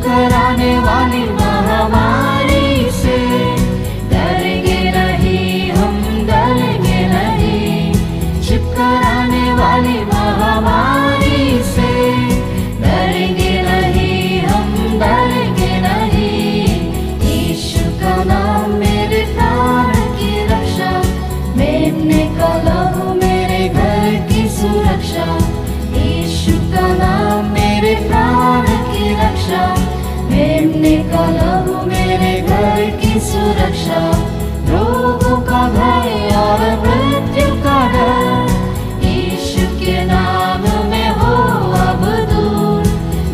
कराने वाली महामारी से डरेंगे नहीं, हम डरेंगे नहीं। चुप कराने वाली महामारी से डरेंगे नहीं, हम डरेंगे नहीं। यीशु का नाम मेरे प्राण की रक्षा, मेमने का लहू मेरे घर की सुरक्षा। यीशु का नाम मेरे प्राण की रक्षा, मेमने का लहू मेरे घर की सुरक्षा। रोगों का भय और मृत्यु का डर यीशु के नाम में हो अब दूर।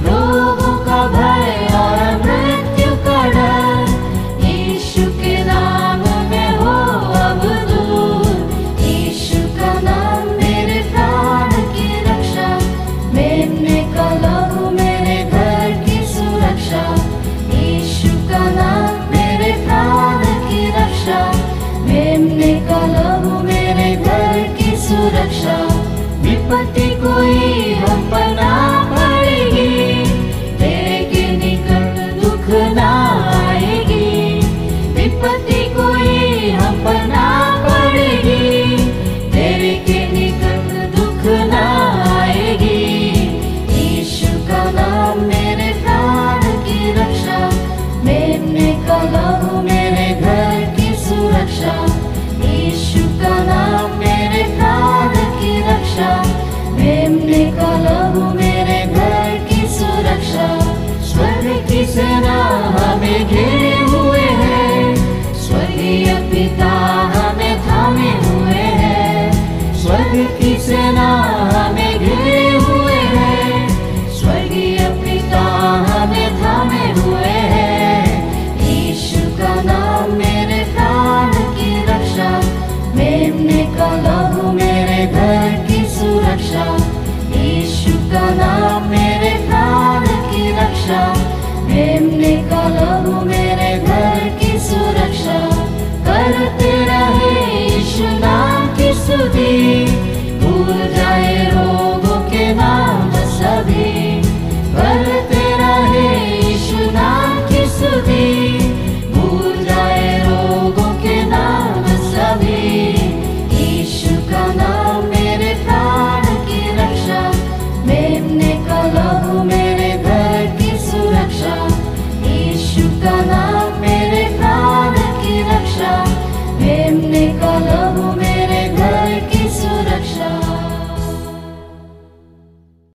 रोगों का भय और मृत्यु का डर यीशु के नाम में हो अब दूर। यीशु का नाम मेरे प्राण की रक्षा, मेमने का लहू मेरे घर की सुरक्षा। यीशु का नाम मेरे प्राण की रक्षा, मेमने का लहू मेरे घर की सुरक्षा। विपत्ति कोई हम पर ना पड़ेगी, तेरे के निकट दुख ना आएगी। विपत्ति कोई हम पर ना पड़ेगी, तेरे के निकट दुख ना आएगी। यीशु का नाम मेरे प्राण की रक्षा, मेमने का लहू मेरे घर की सुरक्षा। यीशु का नाम मेरे प्राण की रक्षा, मेमने का लहू मेरे घर की सुरक्षा। स्वर्ग की सेना हमें घेरे हुए है, स्वर्गीय पिता हमें थामे हुए है। स्वर्ग की सेना हमें घेरे हुए है, स्वर्गीय पिता हमें थामे हुए है। यीशु का नाम मेरे प्राण की रक्षा, मेमने का लहू मेरे घर की सुरक्षा। यीशु का नाम मेरे प्राण की रक्षा, मेमने का लहू मेरे घर की सुरक्षा। करते रहे यीशु नाम की स्तुति,